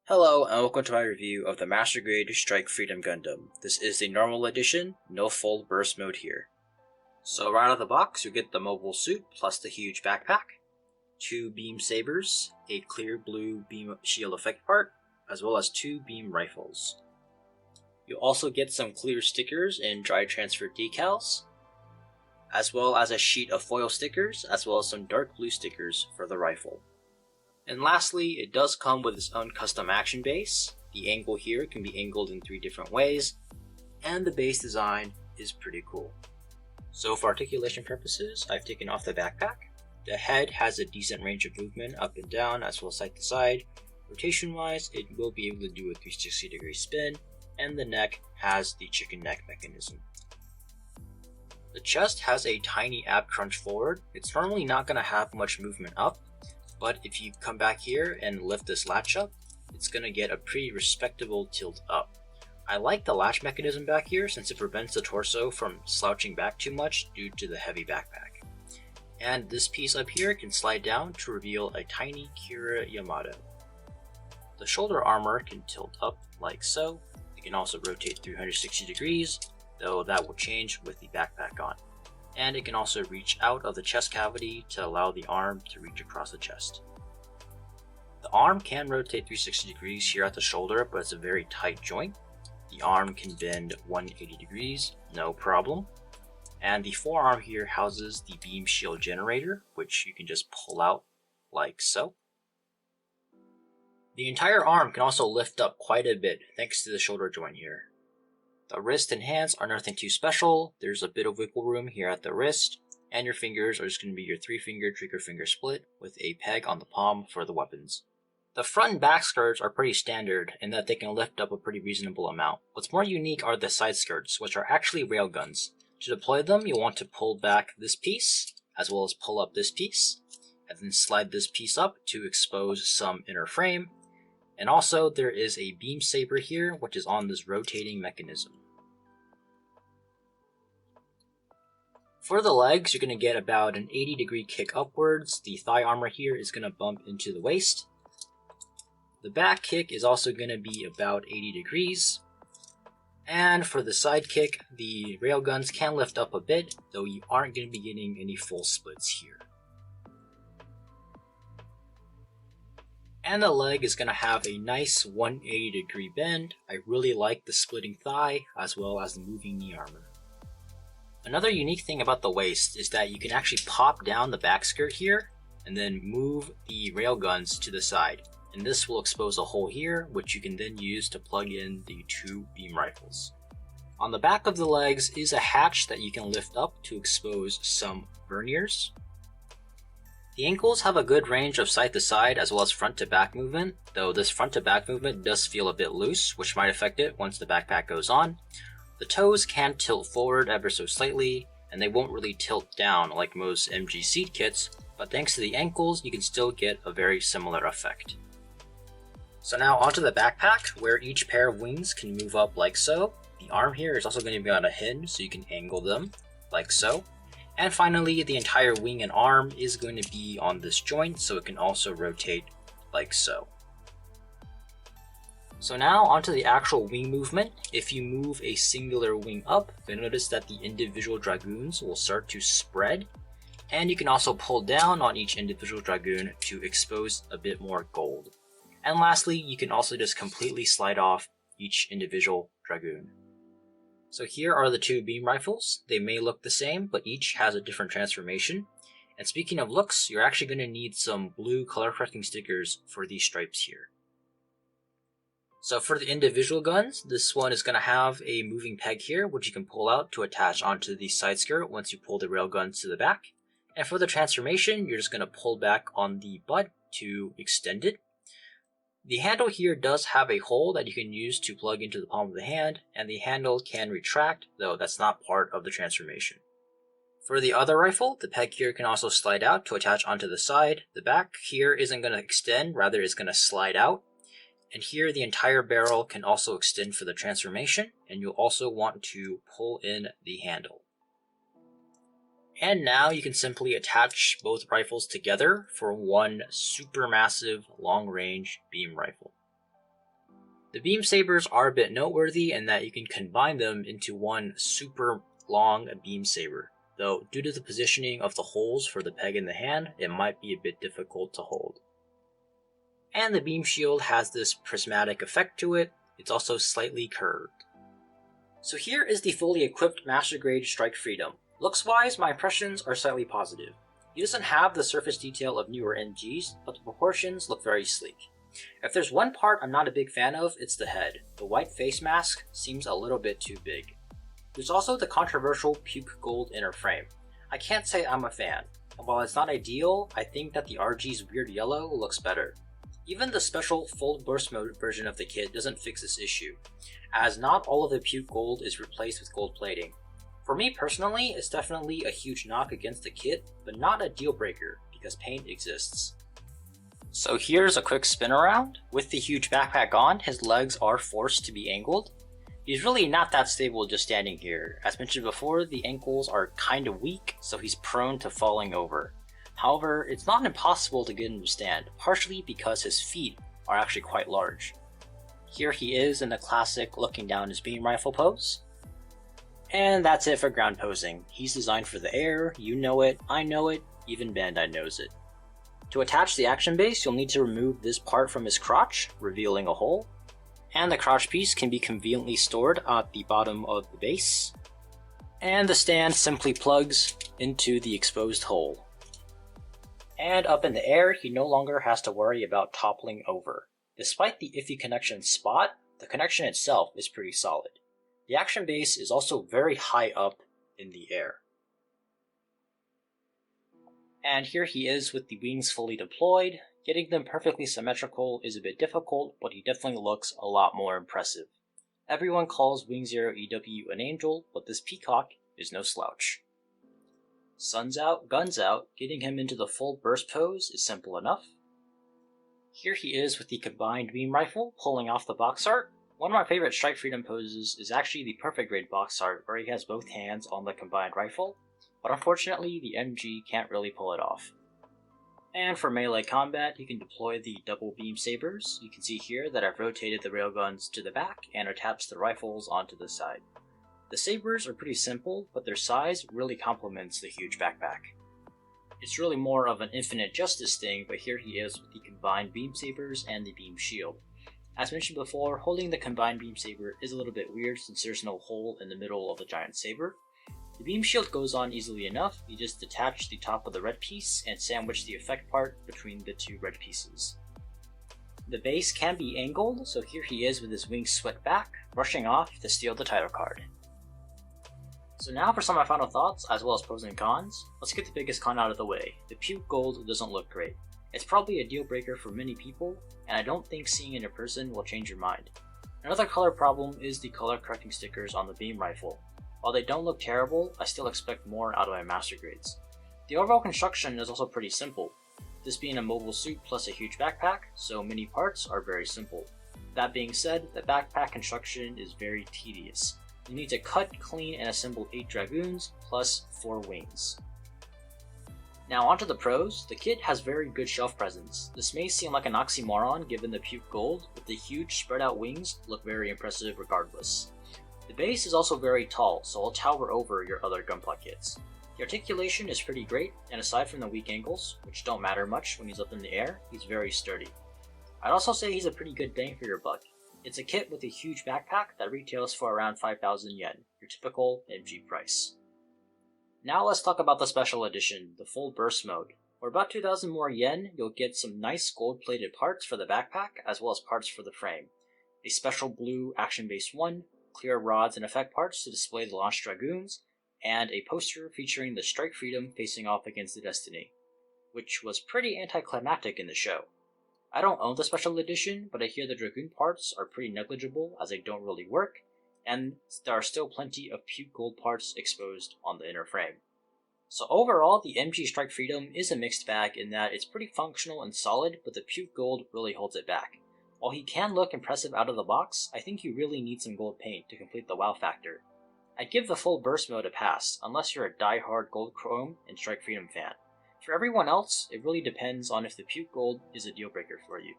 Hello and welcome to my review of the Master Grade Strike Freedom Gundam. This is the normal edition, no full burst mode here. So right out of the box you get the mobile suit plus the huge backpack, 2 beam sabers, a clear blue beam shield effect part, as well as 2 beam rifles. You'll also get some clear stickers and dry transfer decals, as well as a sheet of foil stickers, as well as some dark blue stickers for the rifle. And lastly, it does come with its own custom action base. The angle here can be angled in 3 different ways, and the base design is pretty cool. So for articulation purposes, I've taken off the backpack. The head has a decent range of movement up and down as well as side to side. Rotation wise, it will be able to do a 360-degree spin, and the neck has the chicken neck mechanism. The chest has a tiny ab crunch forward. It's normally not going to have much movement up, but if you come back here and lift this latch up, it's going to get a pretty respectable tilt up. I like the latch mechanism back here since it prevents the torso from slouching back too much due to the heavy backpack. And this piece up here can slide down to reveal a tiny Kira Yamato. The shoulder armor can tilt up like so. It can also rotate 360 degrees, though that will change with the backpack on. And it can also reach out of the chest cavity to allow the arm to reach across the chest. The arm can rotate 360 degrees here at the shoulder, but it's a very tight joint. The arm can bend 180 degrees, no problem. And the forearm here houses the beam shield generator, which you can just pull out like so. The entire arm can also lift up quite a bit thanks to the shoulder joint here. The wrist and hands are nothing too special. There's a bit of wiggle room here at the wrist, and your fingers are just going to be your 3-finger trigger finger split with a peg on the palm for the weapons. The front and back skirts are pretty standard in that they can lift up a pretty reasonable amount. What's more unique are the side skirts, which are actually railguns. To deploy them, you'll want to pull back this piece, as well as pull up this piece, and then slide this piece up to expose some inner frame. And also there is a beam saber here, which is on this rotating mechanism. For the legs, you're going to get about an 80-degree kick upwards. The thigh armor here is going to bump into the waist. The back kick is also going to be about 80 degrees. And for the side kick, the railguns can lift up a bit, though you aren't going to be getting any full splits here. And the leg is going to have a nice 180-degree bend. I really like the splitting thigh as well as the moving knee armor. Another unique thing about the waist is that you can actually pop down the back skirt here and then move the railguns to the side. And this will expose a hole here, which you can then use to plug in the 2 beam rifles. On the back of the legs is a hatch that you can lift up to expose some verniers. The ankles have a good range of side to side as well as front to back movement, though this front to back movement does feel a bit loose, which might affect it once the backpack goes on. The toes can tilt forward ever so slightly, and they won't really tilt down like most MG seed kits, but thanks to the ankles you can still get a very similar effect. So now onto the backpack, where each pair of wings can move up like so. The arm here is also going to be on a hinge, so you can angle them like so. And finally, the entire wing and arm is going to be on this joint, so it can also rotate like so. So now onto the actual wing movement. If you move a singular wing up, you'll notice that the individual dragoons will start to spread. And you can also pull down on each individual dragoon to expose a bit more gold. And lastly, you can also just completely slide off each individual dragoon. So here are the 2 beam rifles. They may look the same, but each has a different transformation. And speaking of looks, you're actually going to need some blue color correcting stickers for these stripes here. So for the individual guns, this one is going to have a moving peg here, which you can pull out to attach onto the side skirt once you pull the railguns to the back. And for the transformation, you're just going to pull back on the butt to extend it. The handle here does have a hole that you can use to plug into the palm of the hand, and the handle can retract, though that's not part of the transformation. For the other rifle, the peg here can also slide out to attach onto the side. The back here isn't going to extend, rather it's going to slide out. And here the entire barrel can also extend for the transformation, and you'll also want to pull in the handle. And now you can simply attach both rifles together for one supermassive long-range beam rifle. The beam sabers are a bit noteworthy in that you can combine them into one super long beam saber, though due to the positioning of the holes for the peg in the hand, it might be a bit difficult to hold. And the beam shield has this prismatic effect to it. It's also slightly curved. So here is the fully equipped Master Grade Strike Freedom. Looks wise, my impressions are slightly positive. He doesn't have the surface detail of newer MGs, but the proportions look very sleek. If there's one part I'm not a big fan of, it's the head. The white face mask seems a little bit too big. There's also the controversial puke gold inner frame. I can't say I'm a fan, and while it's not ideal, I think that the RG's weird yellow looks better. Even the special full burst mode version of the kit doesn't fix this issue, as not all of the puke gold is replaced with gold plating. For me personally, it's definitely a huge knock against the kit, but not a deal breaker, because paint exists. So here's a quick spin around. With the huge backpack on, his legs are forced to be angled. He's really not that stable just standing here. As mentioned before, the ankles are kind of weak, so he's prone to falling over. However, it's not impossible to get him to stand, partially because his feet are actually quite large. Here he is in the classic looking down his beam rifle pose. And that's it for ground posing. He's designed for the air, you know it, I know it, even Bandai knows it. To attach the action base, you'll need to remove this part from his crotch, revealing a hole. And the crotch piece can be conveniently stored at the bottom of the base. And the stand simply plugs into the exposed hole. And up in the air, he no longer has to worry about toppling over. Despite the iffy connection spot, the connection itself is pretty solid. The action base is also very high up in the air. And here he is with the wings fully deployed. Getting them perfectly symmetrical is a bit difficult, but he definitely looks a lot more impressive. Everyone calls Wing Zero EW an angel, but this peacock is no slouch. Sun's out, guns out, getting him into the full burst pose is simple enough. Here he is with the combined beam rifle, pulling off the box art. One of my favorite Strike Freedom poses is actually the perfect grade box art where he has both hands on the combined rifle, but unfortunately the MG can't really pull it off. And for melee combat, you can deploy the double beam sabers. You can see here that I've rotated the railguns to the back and attached the rifles onto the side. The sabers are pretty simple, but their size really complements the huge backpack. It's really more of an infinite justice thing, but here he is with the combined beam sabers and the beam shield. As mentioned before, holding the combined beam saber is a little bit weird since there's no hole in the middle of the giant saber. The beam shield goes on easily enough. You just detach the top of the red piece and sandwich the effect part between the two red pieces. The base can be angled, so here he is with his wings swept back, brushing off to steal the title card. So now for some of my final thoughts, as well as pros and cons. Let's get the biggest con out of the way. The puke gold doesn't look great. It's probably a deal breaker for many people, and I don't think seeing it in person will change your mind. Another color problem is the color correcting stickers on the beam rifle. While they don't look terrible, I still expect more out of my master grades. The overall construction is also pretty simple, this being a mobile suit plus a huge backpack, so many parts are very simple. That being said, the backpack construction is very tedious. You need to cut, clean, and assemble 8 Dragoons, plus 4 wings. Now onto the pros, the kit has very good shelf presence. This may seem like an oxymoron given the puke gold, but the huge spread out wings look very impressive regardless. The base is also very tall, so it'll tower over your other Gunpla kits. The articulation is pretty great, and aside from the weak angles, which don't matter much when he's up in the air, he's very sturdy. I'd also say he's a pretty good bang for your buck. It's a kit with a huge backpack that retails for around 5,000 yen, your typical MG price. Now let's talk about the special edition, the full burst mode. For about 2,000 more yen, you'll get some nice gold-plated parts for the backpack, as well as parts for the frame. A special blue Action Base 1, clear rods and effect parts to display the launched Dragoons, and a poster featuring the Strike Freedom facing off against the Destiny, which was pretty anticlimactic in the show. I don't own the special edition, but I hear the Dragoon parts are pretty negligible as they don't really work, and there are still plenty of puke gold parts exposed on the inner frame. So overall, the MG Strike Freedom is a mixed bag in that it's pretty functional and solid, but the puke gold really holds it back. While he can look impressive out of the box, I think you really need some gold paint to complete the wow factor. I'd give the full burst mode a pass, unless you're a die-hard gold chrome and Strike Freedom fan. For everyone else, it really depends on if the puke gold is a deal breaker for you.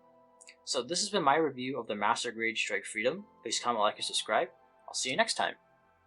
So this has been my review of the Master Grade Strike Freedom. Please comment, like, and subscribe. I'll see you next time.